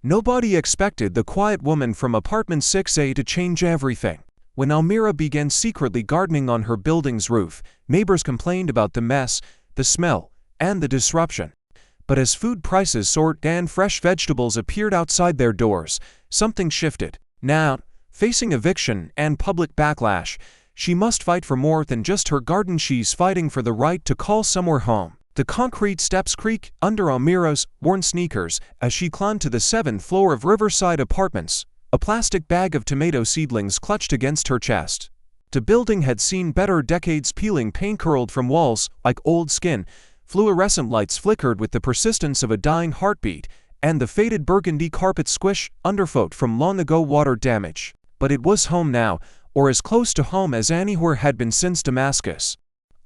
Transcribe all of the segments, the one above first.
Nobody expected the quiet woman from apartment 6A to change everything. When Amira began secretly gardening on her building's roof, neighbors complained about the mess, the smell, and the disruption. But as food prices soared and fresh vegetables appeared outside their doors, something shifted. Now, facing eviction and public backlash, she must fight for more than just her garden. She's fighting for the right to call somewhere home. The concrete steps creak under Amira's worn sneakers as she climbed to the 7th floor of Riverside Apartments, a plastic bag of tomato seedlings clutched against her chest. The building had seen better decades. Peeling paint curled from walls like old skin, fluorescent lights flickered with the persistence of a dying heartbeat, and the faded burgundy carpet squish underfoot from long-ago water damage. But it was home now, or as close to home as anywhere had been since Damascus.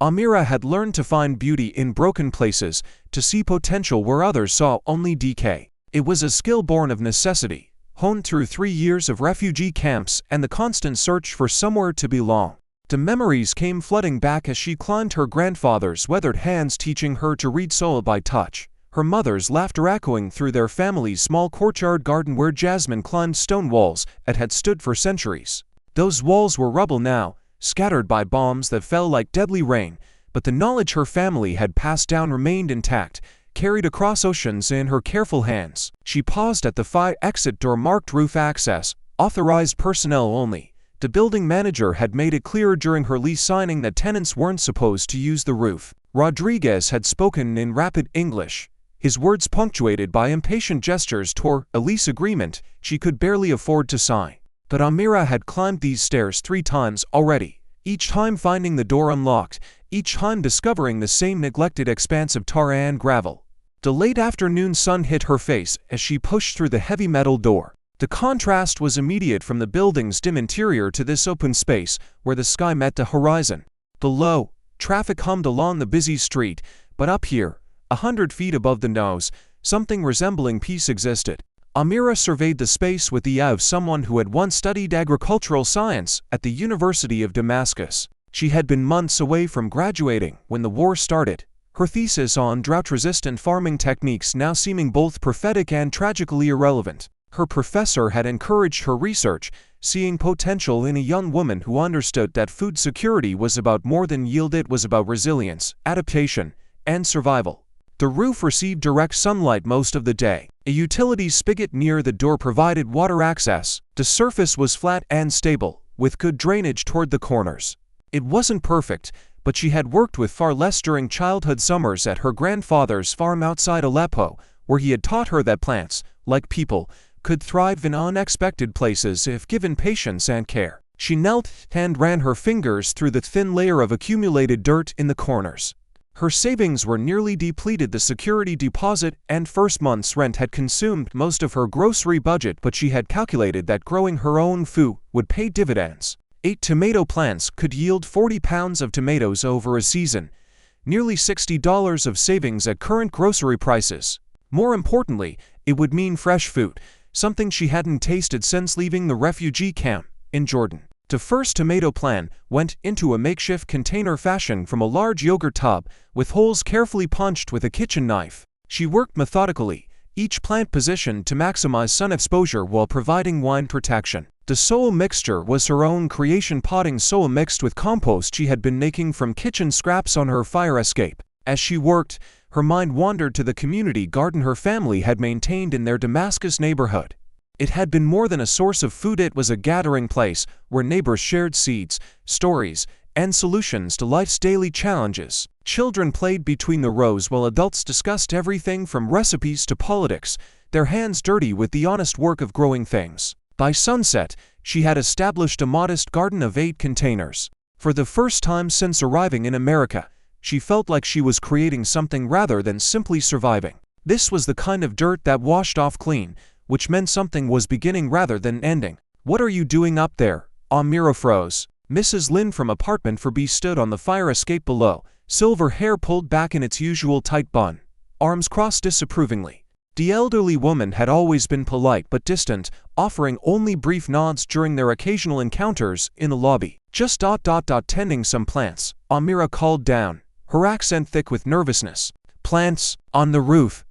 Amira had learned to find beauty in broken places, to see potential where others saw only decay. It was a skill born of necessity, honed through 3 years of refugee camps and the constant search for somewhere to belong. The memories came flooding back as she climbed her grandfather's weathered hands teaching her to read soil by touch, her mother's laughter echoing through their family's small courtyard garden where Jasmine climbed stone walls that had stood for centuries. Those walls were rubble now, scattered by bombs that fell like deadly rain, but the knowledge her family had passed down remained intact, carried across oceans in her careful hands. She paused at the fire exit door marked roof access, authorized personnel only. The building manager had made it clear during her lease signing that tenants weren't supposed to use the roof. Rodriguez had spoken in rapid English, his words punctuated by impatient gestures toward a lease agreement she could barely afford to sign. But Amira had climbed these stairs 3 times already, each time finding the door unlocked, each time discovering the same neglected expanse of tar and gravel. The late afternoon sun hit her face as she pushed through the heavy metal door. The contrast was immediate from the building's dim interior to this open space where the sky met the horizon. Below, traffic hummed along the busy street, but up here, 100 feet above the nose, something resembling peace existed. Amira surveyed the space with the eye of someone who had once studied agricultural science at the University of Damascus. She had been months away from graduating when the war started, her thesis on drought-resistant farming techniques now seeming both prophetic and tragically irrelevant. Her professor had encouraged her research, seeing potential in a young woman who understood that food security was about more than yield. It was about resilience, adaptation, and survival. The roof received direct sunlight most of the day. A utility spigot near the door provided water access. The surface was flat and stable, with good drainage toward the corners. It wasn't perfect, but she had worked with far less during childhood summers at her grandfather's farm outside Aleppo, where he had taught her that plants, like people, could thrive in unexpected places if given patience and care. She knelt and ran her fingers through the thin layer of accumulated dirt in the corners. Her savings were nearly depleted. The security deposit and first month's rent had consumed most of her grocery budget, but she had calculated that growing her own food would pay dividends. 8 tomato plants could yield 40 pounds of tomatoes over a season, nearly $60 of savings at current grocery prices. More importantly, it would mean fresh food, something she hadn't tasted since leaving the refugee camp in Jordan. The first tomato plant went into a makeshift container fashioned from a large yogurt tub, with holes carefully punched with a kitchen knife. She worked methodically, each plant positioned to maximize sun exposure while providing wind protection. The soil mixture was her own creation, potting soil mixed with compost she had been making from kitchen scraps on her fire escape. As she worked, her mind wandered to the community garden her family had maintained in their Damascus neighborhood. It had been more than a source of food. It was a gathering place where neighbors shared seeds, stories, and solutions to life's daily challenges. Children played between the rows while adults discussed everything from recipes to politics, their hands dirty with the honest work of growing things. By sunset, she had established a modest garden of 8 containers. For the first time since arriving in America, she felt like she was creating something rather than simply surviving. This was the kind of dirt that washed off clean, which meant something was beginning rather than ending. "What are you doing up there?" Amira froze. Mrs. Lin from apartment 4B stood on the fire escape below, silver hair pulled back in its usual tight bun, arms crossed disapprovingly. The elderly woman had always been polite but distant, offering only brief nods during their occasional encounters in the lobby. "Just tending some plants," Amira called down, her accent thick with nervousness. "Plants? On the roof?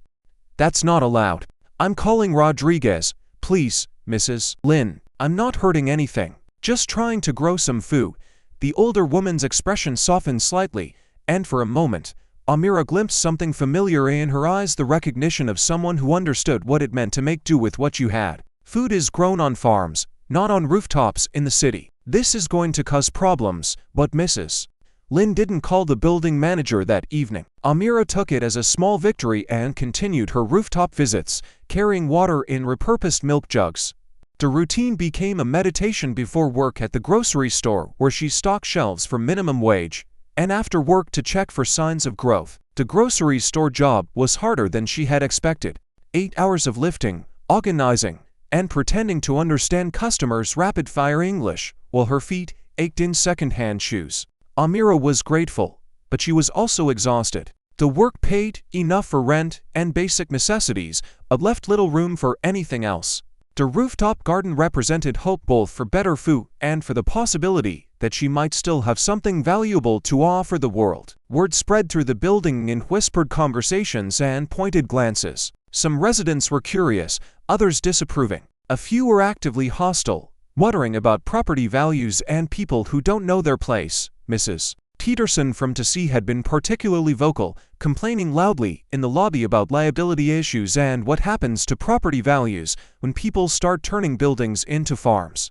That's not allowed." I'm calling Rodriguez. Please, Mrs. Lin. I'm not hurting anything. Just trying to grow some food. The older woman's expression softened slightly, and for a moment, Amira glimpsed something familiar in her eyes, the recognition of someone who understood what it meant to make do with what you had. Food is grown on farms, not on rooftops in the city. This is going to cause problems, but Mrs. Lin didn't call the building manager that evening. Amira took it as a small victory and continued her rooftop visits, carrying water in repurposed milk jugs. The routine became a meditation before work at the grocery store, where she stocked shelves for minimum wage, and after work to check for signs of growth. The grocery store job was harder than she had expected. 8 hours of lifting, organizing, and pretending to understand customers' rapid-fire English, while her feet ached in second-hand shoes. Amira was grateful, but she was also exhausted. The work paid enough for rent and basic necessities, but left little room for anything else. The rooftop garden represented hope both for better food and for the possibility that she might still have something valuable to offer the world. Word spread through the building in whispered conversations and pointed glances. Some residents were curious, others disapproving. A few were actively hostile, muttering about property values and people who don't know their place. Mrs. Peterson from Tennessee had been particularly vocal, complaining loudly in the lobby about liability issues and what happens to property values when people start turning buildings into farms.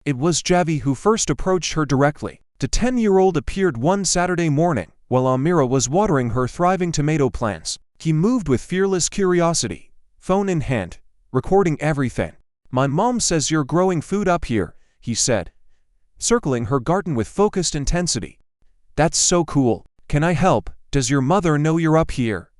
It was Javi who first approached her directly. The 10-year-old appeared one Saturday morning while Amira was watering her thriving tomato plants. He moved with fearless curiosity, phone in hand, recording everything. "My mom says you're growing food up here," he said, circling her garden with focused intensity. "That's so cool. Can I help? Does your mother know you're up here?"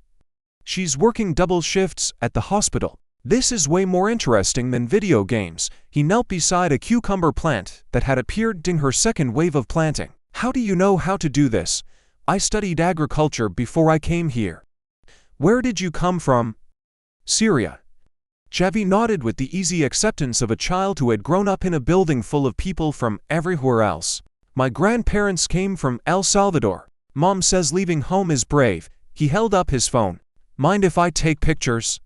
"She's working double shifts at the hospital." "This is way more interesting than video games." He knelt beside a cucumber plant that had appeared in her second wave of planting. "How do you know how to do this?" "I studied agriculture before I came here." "Where did you come from?" "Syria." Javi nodded with the easy acceptance of a child who had grown up in a building full of people from everywhere else. "My grandparents came from El Salvador. Mom says leaving home is brave." He held up his phone. "Mind if I take pictures?"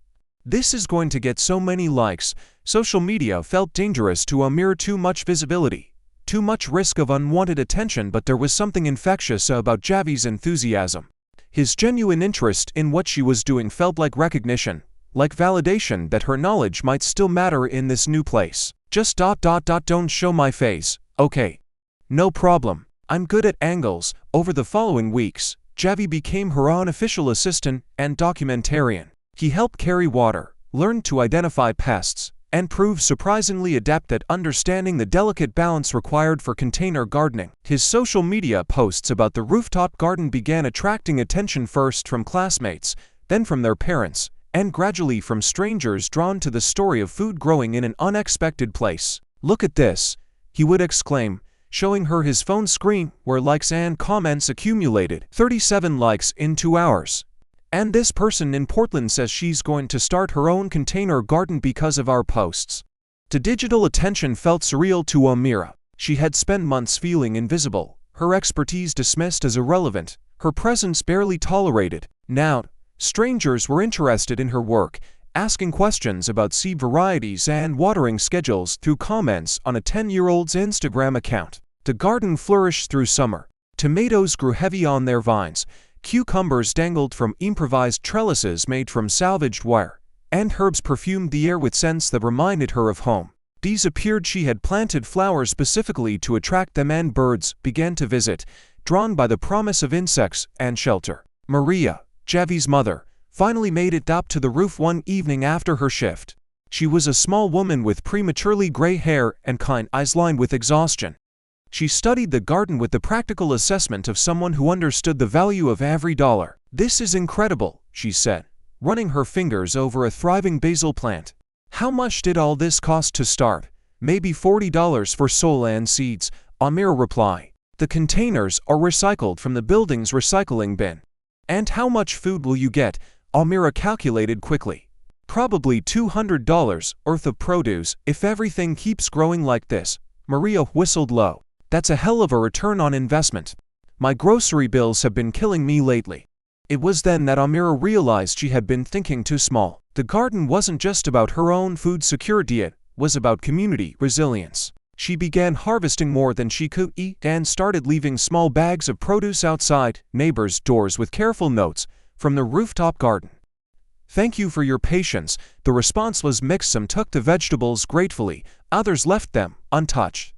This is going to get so many likes. Social media felt dangerous to Amir. Too much visibility, too much risk of unwanted attention, but there was something infectious about Javi's enthusiasm. His genuine interest in what she was doing felt like recognition, like validation that her knowledge might still matter in this new place. "Just don't show my face, okay? No problem. I'm good at angles." Over the following weeks, Javi became her unofficial assistant and documentarian. He helped carry water, learned to identify pests, and proved surprisingly adept at understanding the delicate balance required for container gardening. His social media posts about the rooftop garden began attracting attention first from classmates, then from their parents, and gradually from strangers drawn to the story of food growing in an unexpected place. "Look at this," he would exclaim, showing her his phone screen where likes and comments accumulated. 37 likes in 2 hours. "And this person in Portland says she's going to start her own container garden because of our posts." The digital attention felt surreal to Amira. She had spent months feeling invisible, her expertise dismissed as irrelevant, her presence barely tolerated. Now, strangers were interested in her work, asking questions about seed varieties and watering schedules through comments on a 10-year-old's Instagram account. The garden flourished through summer. Tomatoes grew heavy on their vines, cucumbers dangled from improvised trellises made from salvaged wire, and herbs perfumed the air with scents that reminded her of home. Bees appeared. She had planted flowers specifically to attract them, and birds began to visit, drawn by the promise of insects and shelter. Maria, Javi's mother, finally made it up to the roof one evening after her shift. She was a small woman with prematurely gray hair and kind eyes lined with exhaustion. She studied the garden with the practical assessment of someone who understood the value of every dollar. "This is incredible," she said, running her fingers over a thriving basil plant. "How much did all this cost to start?" "Maybe $40 for soil and seeds," Amira replied. "The containers are recycled from the building's recycling bin." "And how much food will you get?" Amira calculated quickly. "Probably $200 worth of produce if everything keeps growing like this." Maria whistled low. "That's a hell of a return on investment. My grocery bills have been killing me lately." It was then that Amira realized she had been thinking too small. The garden wasn't just about her own food security, it was about community resilience. She began harvesting more than she could eat and started leaving small bags of produce outside neighbors' doors with careful notes from the rooftop garden. "Thank you for your patience." The response was mixed. Some took the vegetables gratefully, others left them untouched.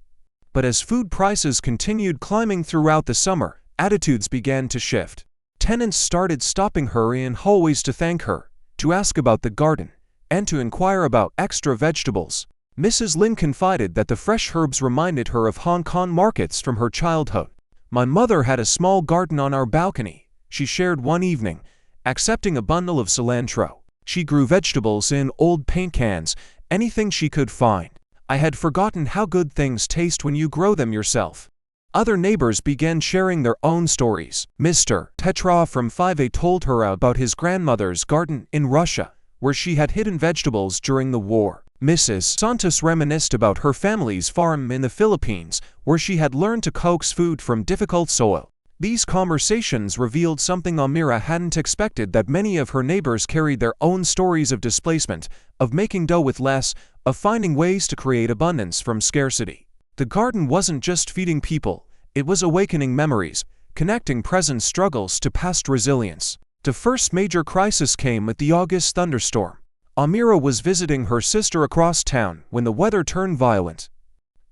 But as food prices continued climbing throughout the summer, attitudes began to shift. Tenants started stopping her in hallways to thank her, to ask about the garden, and to inquire about extra vegetables. Mrs. Lin confided that the fresh herbs reminded her of Hong Kong markets from her childhood. "My mother had a small garden on our balcony," she shared one evening, accepting a bundle of cilantro. "She grew vegetables in old paint cans, anything she could find. I had forgotten how good things taste when you grow them yourself." Other neighbors began sharing their own stories. Mr. Tetra from 5A told her about his grandmother's garden in Russia, where she had hidden vegetables during the war. Mrs. Santos reminisced about her family's farm in the Philippines, where she had learned to coax food from difficult soil. These conversations revealed something Amira hadn't expected, that many of her neighbors carried their own stories of displacement, of making do with less, of finding ways to create abundance from scarcity. The garden wasn't just feeding people, it was awakening memories, connecting present struggles to past resilience. The first major crisis came with the August thunderstorm. Amira was visiting her sister across town when the weather turned violent.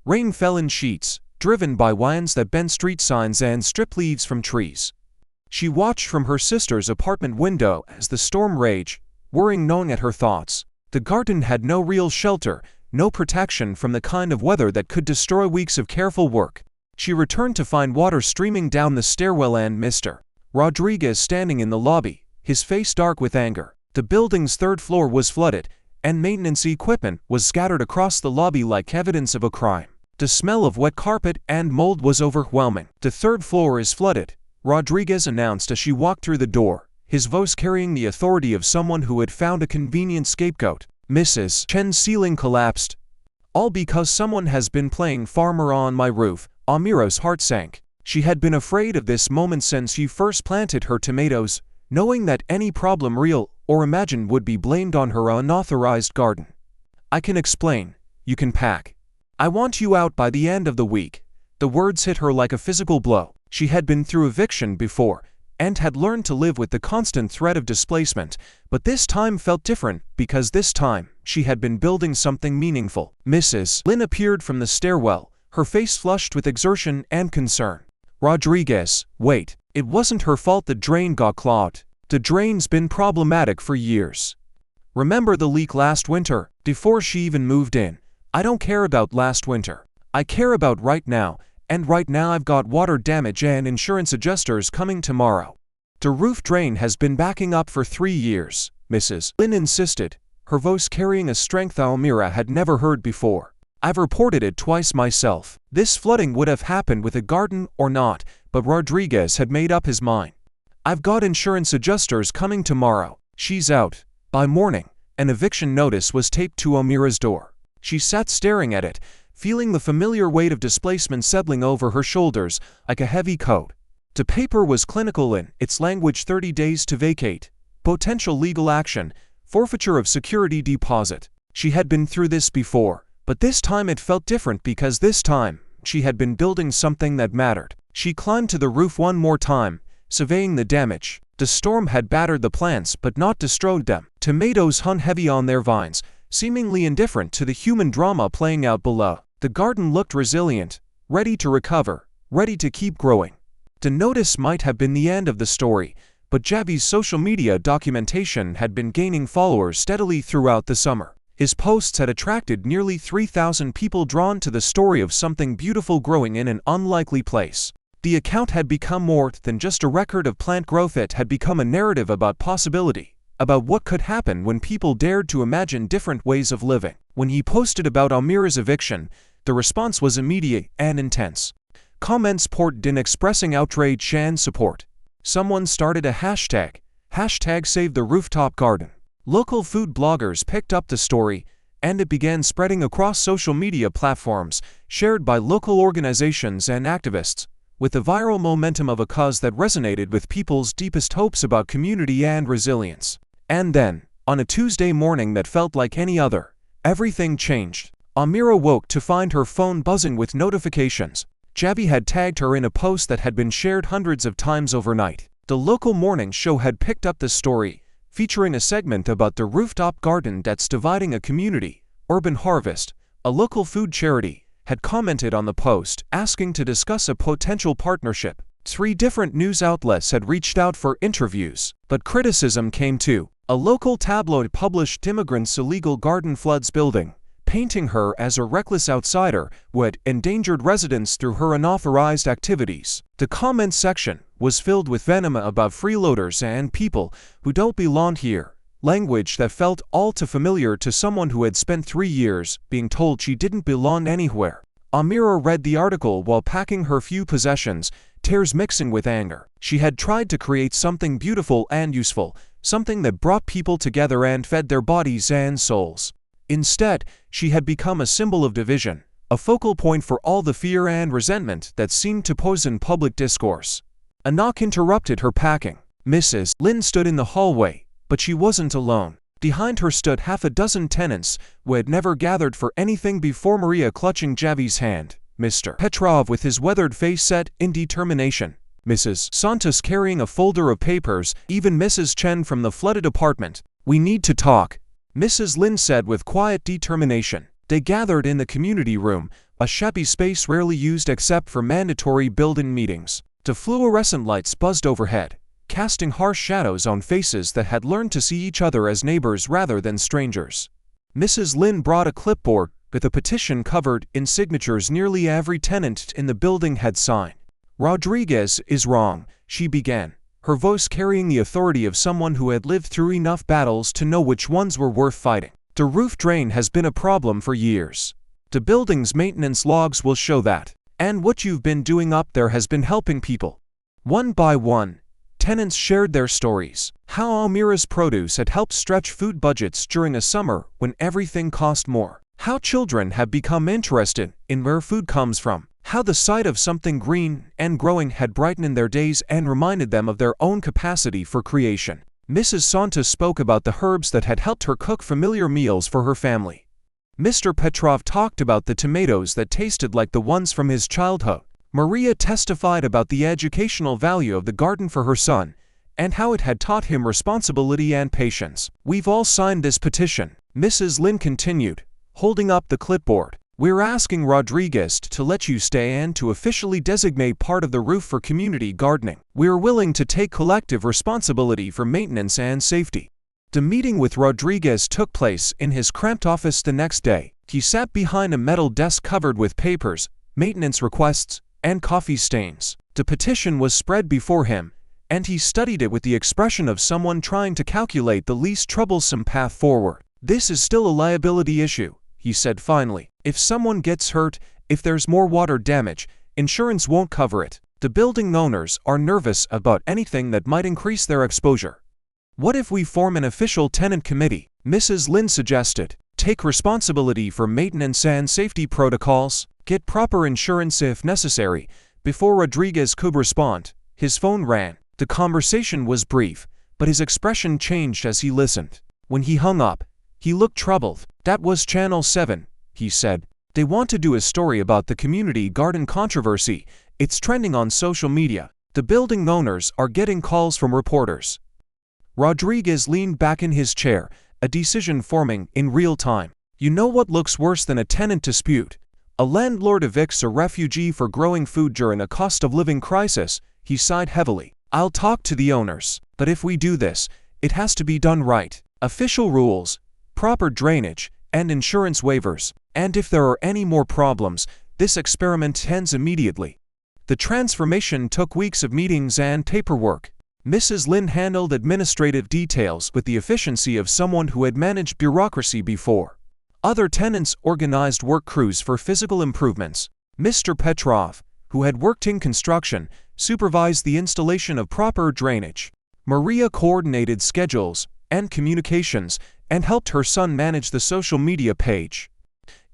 Rain fell in sheets, driven by winds that bent street signs and stripped leaves from trees. She watched from her sister's apartment window as the storm raged, worrying, gnawing at her thoughts. The garden had no real shelter, no protection from the kind of weather that could destroy weeks of careful work. She returned to find water streaming down the stairwell and Mr. Rodriguez standing in the lobby, his face dark with anger. The building's third floor was flooded, and maintenance equipment was scattered across the lobby like evidence of a crime. The smell of wet carpet and mold was overwhelming. "The third floor is flooded," Rodriguez announced as she walked through the door, his voice carrying the authority of someone who had found a convenient scapegoat. Mrs. Chen's ceiling collapsed. "All because someone has been playing farmer on my roof." Amira's heart sank. She had been afraid of this moment since she first planted her tomatoes, knowing that any problem, real or imagined, would be blamed on her unauthorized garden. "I can explain. You can pack. I want you out by the end of the week." The words hit her like a physical blow. She had been through eviction before, and had learned to live with the constant threat of displacement, but this time felt different because this time she had been building something meaningful. Mrs. Lin appeared from the stairwell, her face flushed with exertion and concern. "Rodriguez, wait. It wasn't her fault the drain got clogged. The drain's been problematic for years. Remember the leak last winter, before she even moved in? I don't care about last winter. I care about right now, and right now I've got water damage and insurance adjusters coming tomorrow. The roof drain has been backing up for 3 years, Mrs. Lin insisted, her voice carrying a strength Amira had never heard before. "I've reported it twice myself." This flooding would have happened with a garden or not, but Rodriguez had made up his mind. "I've got insurance adjusters coming tomorrow." "She's out." By morning, an eviction notice was taped to Amira's door. She sat staring at it, feeling the familiar weight of displacement settling over her shoulders like a heavy coat. The paper was clinical in its language: 30 days to vacate, potential legal action, forfeiture of security deposit. She had been through this before, but this time it felt different because this time she had been building something that mattered. She climbed to the roof one more time, surveying the damage. The storm had battered the plants but not destroyed them. Tomatoes hung heavy on their vines, seemingly indifferent to the human drama playing out below. The garden looked resilient, ready to recover, ready to keep growing. The notice might have been the end of the story, but Javi's social media documentation had been gaining followers steadily throughout the summer. His posts had attracted nearly 3,000 people drawn to the story of something beautiful growing in an unlikely place. The account had become more than just a record of plant growth. It had become a narrative about possibility, about what could happen when people dared to imagine different ways of living. When he posted about Amira's eviction, the response was immediate and intense. Comments poured in expressing outrage and support. Someone started a hashtag Save the Rooftop Garden. Local food bloggers picked up the story, and it began spreading across social media platforms, shared by local organizations and activists. with the viral momentum of a cause that resonated with people's deepest hopes about community and resilience. And then, on a Tuesday morning that felt like any other, everything changed. Amira woke to find her phone buzzing with notifications. Javi had tagged her in a post that had been shared hundreds of times overnight. The local morning show had picked up the story, featuring a segment about the rooftop garden that's dividing a community. Urban Harvest, a local food charity, had commented on the post, asking to discuss a potential partnership. 3 different news outlets had reached out for interviews, but criticism came too. A local tabloid published immigrants' illegal garden floods building, painting her as a reckless outsider who had endangered residents through her unauthorized activities. The comment section was filled with venom about freeloaders and people who don't belong here, language that felt all too familiar to someone who had spent 3 years being told she didn't belong anywhere. Amira read the article while packing her few possessions, tears mixing with anger. She had tried to create something beautiful and useful, something that brought people together and fed their bodies and souls. Instead, she had become a symbol of division, a focal point for all the fear and resentment that seemed to poison public discourse. A knock interrupted her packing. Mrs. Lin stood in the hallway, but she wasn't alone. Behind her stood half a dozen tenants who had never gathered for anything before. Maria clutching Javi's hand, Mr. Petrov with his weathered face set in determination, Mrs. Santos carrying a folder of papers, even Mrs. Chen from the flooded apartment. "We need to talk," Mrs. Lin said with quiet determination. They gathered in the community room, a shabby space rarely used except for mandatory build-in meetings. The fluorescent lights buzzed overhead, casting harsh shadows on faces that had learned to see each other as neighbors rather than strangers. Mrs. Lin brought a clipboard with a petition covered in signatures nearly every tenant in the building had signed. "Rodriguez is wrong," she began, her voice carrying the authority of someone who had lived through enough battles to know which ones were worth fighting. "The roof drain has been a problem for years. The building's maintenance logs will show that. And what you've been doing up there has been helping people." One by one, tenants shared their stories, how Amira's produce had helped stretch food budgets during a summer when everything cost more, how children have become interested in where food comes from, how the sight of something green and growing had brightened their days and reminded them of their own capacity for creation. Mrs. Santos spoke about the herbs that had helped her cook familiar meals for her family. Mr. Petrov talked about the tomatoes that tasted like the ones from his childhood. Maria testified about the educational value of the garden for her son, and how it had taught him responsibility and patience. "We've all signed this petition," Mrs. Lin continued, holding up the clipboard. "We're asking Rodriguez to let you stay and to officially designate part of the roof for community gardening. We're willing to take collective responsibility for maintenance and safety." The meeting with Rodriguez took place in his cramped office the next day. He sat behind a metal desk covered with papers, maintenance requests, and coffee stains. The petition was spread before him, and he studied it with the expression of someone trying to calculate the least troublesome path forward. "This is still a liability issue," he said finally. "If someone gets hurt, if there's more water damage, insurance won't cover it. The building owners are nervous about anything that might increase their exposure. What if we form an official tenant committee?" Mrs. Lin suggested. "Take responsibility for maintenance and safety protocols, get proper insurance if necessary." Before Rodriguez could respond, his phone rang. The conversation was brief, but his expression changed as he listened. When he hung up, he looked troubled. "That was Channel 7, he said. "They want to do a story about the community garden controversy. It's trending on social media. The building owners are getting calls from reporters." Rodriguez leaned back in his chair, a decision forming in real time. "You know what looks worse than a tenant dispute? A landlord evicts a refugee for growing food during a cost-of-living crisis." He sighed heavily. "I'll talk to the owners, but if we do this, it has to be done right. Official rules, proper drainage, and insurance waivers. And if there are any more problems, this experiment ends immediately." The transformation took weeks of meetings and paperwork. Mrs. Lin handled administrative details with the efficiency of someone who had managed bureaucracy before. Other tenants organized work crews for physical improvements. Mr. Petrov, who had worked in construction, supervised the installation of proper drainage. Maria coordinated schedules and communications and helped her son manage the social media page.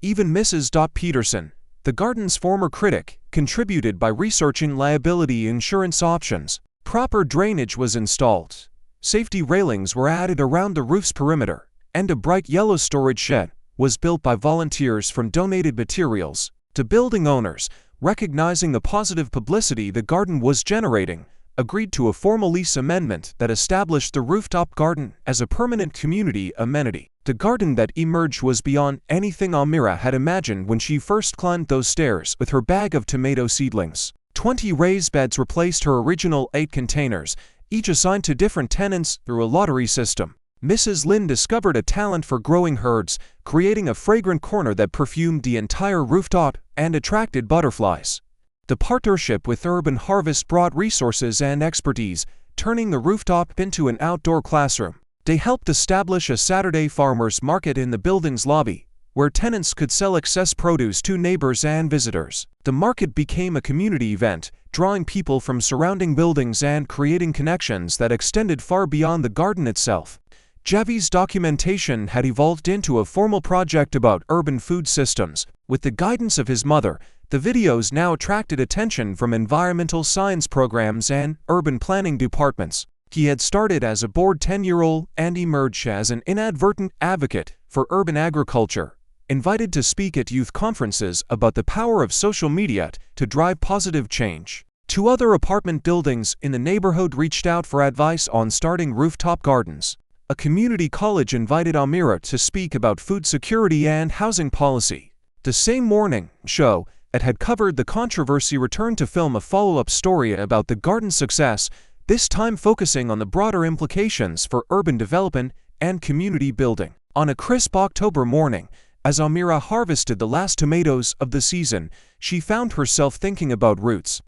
Even Mrs. Peterson, The garden's former critic contributed by researching liability insurance options. Proper drainage was installed. Safety railings were added around the roof's perimeter, and a bright yellow storage shed was built by volunteers from donated materials. The building owners, recognizing the positive publicity the garden was generating, agreed to a formal lease amendment that established the rooftop garden as a permanent community amenity. The garden that emerged was beyond anything Amira had imagined when she first climbed those stairs with her bag of tomato seedlings. 20 raised beds replaced her original 8 containers, each assigned to different tenants through a lottery system. Mrs. Lin discovered a talent for growing herbs, creating a fragrant corner that perfumed the entire rooftop and attracted butterflies. The partnership with Urban Harvest brought resources and expertise, turning the rooftop into an outdoor classroom. They helped establish a Saturday farmers market in the building's lobby, where tenants could sell excess produce to neighbors and visitors. The market became a community event, drawing people from surrounding buildings and creating connections that extended far beyond the garden itself. Javi's documentation had evolved into a formal project about urban food systems. With the guidance of his mother, the videos now attracted attention from environmental science programs and urban planning departments. He had started as a bored 10-year-old and emerged as an inadvertent advocate for urban agriculture, invited to speak at youth conferences about the power of social media to drive positive change. 2 other apartment buildings in the neighborhood reached out for advice on starting rooftop gardens. A community college invited Amira to speak about food security and housing policy. The same morning, show that had covered the controversy returned to film a follow-up story about the garden's success, this time focusing on the broader implications for urban development and community building. On a crisp October morning, as Amira harvested the last tomatoes of the season, she found herself thinking about roots.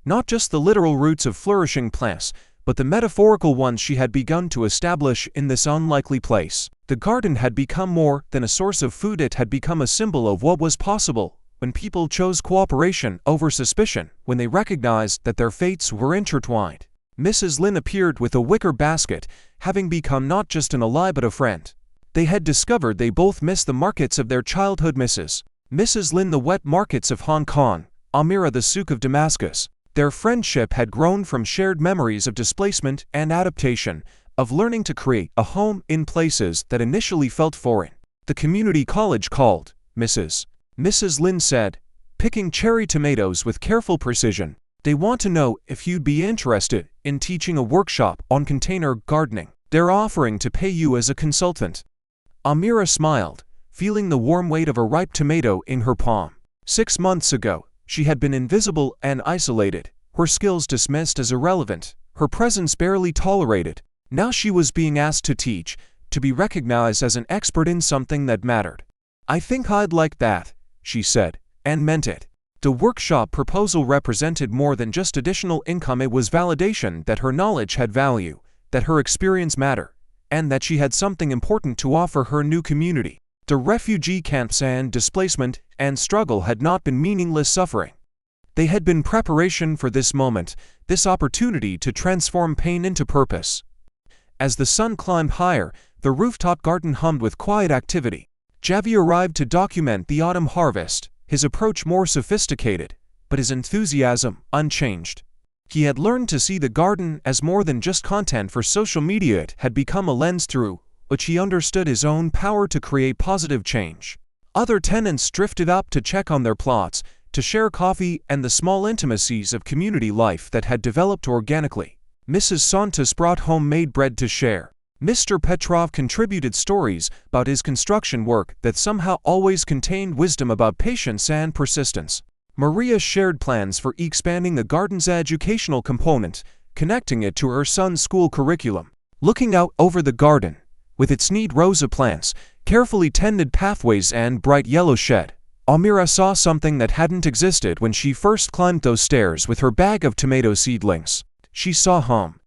Not just the literal roots of flourishing plants, but the metaphorical ones she had begun to establish in this unlikely place. The garden had become more than a source of food, it had become a symbol of what was possible when people chose cooperation over suspicion, when they recognized that their fates were intertwined. Mrs. Lin appeared with a wicker basket, having become not just an ally but a friend. They had discovered they both missed the markets of their childhood. Mrs. Lin the wet markets of Hong Kong, Amira the souk of Damascus. Their friendship had grown from shared memories of displacement and adaptation, of learning to create a home in places that initially felt foreign. The community college called, Mrs. Lin said, picking cherry tomatoes with careful precision. They want to know if you'd be interested in teaching a workshop on container gardening. They're offering to pay you as a consultant. Amira smiled, feeling the warm weight of a ripe tomato in her palm. 6 months ago, she had been invisible and isolated, her skills dismissed as irrelevant, her presence barely tolerated. Now she was being asked to teach, to be recognized as an expert in something that mattered. "I think I'd like that," she said, and meant it. The workshop proposal represented more than just additional income. It was validation that her knowledge had value, that her experience mattered, and that she had something important to offer her new community. The refugee camps and displacement and struggle had not been meaningless suffering. They had been preparation for this moment, this opportunity to transform pain into purpose. As the sun climbed higher, the rooftop garden hummed with quiet activity. Javi arrived to document the autumn harvest, his approach more sophisticated, but his enthusiasm unchanged. He had learned to see the garden as more than just content for social media. It had become a lens through which he understood his own power to create positive change. Other tenants drifted up to check on their plots, to share coffee and the small intimacies of community life that had developed organically. Mrs. Santos brought homemade bread to share. Mr. Petrov contributed stories about his construction work that somehow always contained wisdom about patience and persistence. Maria shared plans for expanding the garden's educational component, connecting it to her son's school curriculum. Looking out over the garden, with its neat rows of plants, carefully tended pathways and bright yellow shed, Amira saw something that hadn't existed when she first climbed those stairs with her bag of tomato seedlings. She saw home.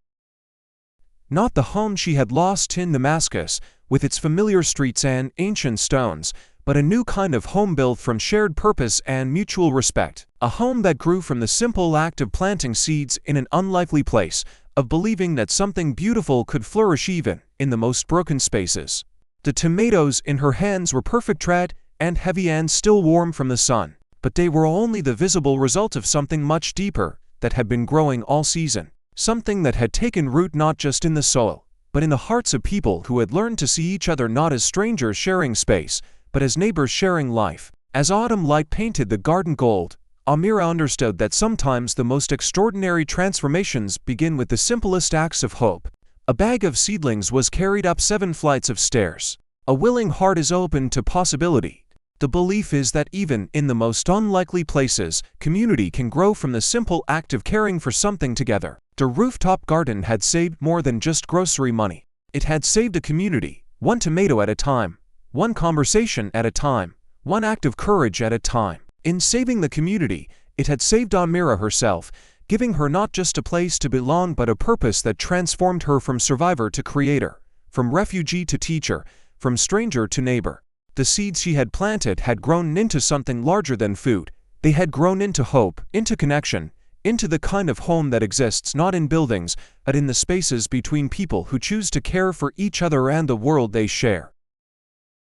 Not the home she had lost in Damascus, with its familiar streets and ancient stones, but a new kind of home built from shared purpose and mutual respect. A home that grew from the simple act of planting seeds in an unlikely place, of believing that something beautiful could flourish even in the most broken spaces. The tomatoes in her hands were perfect, red and heavy and still warm from the sun. But they were only the visible result of something much deeper that had been growing all season. Something that had taken root not just in the soil, but in the hearts of people who had learned to see each other not as strangers sharing space, but as neighbors sharing life. As autumn light painted the garden gold, Amira understood that sometimes the most extraordinary transformations begin with the simplest acts of hope. A bag of seedlings was carried up 7 flights of stairs. A willing heart is open to possibility. The belief is that even in the most unlikely places, community can grow from the simple act of caring for something together. The rooftop garden had saved more than just grocery money. It had saved a community, one tomato at a time, one conversation at a time, one act of courage at a time. In saving the community, it had saved Amira herself, giving her not just a place to belong but a purpose that transformed her from survivor to creator, from refugee to teacher, from stranger to neighbor. The seeds she had planted had grown into something larger than food. They had grown into hope, into connection, into the kind of home that exists not in buildings, but in the spaces between people who choose to care for each other and the world they share.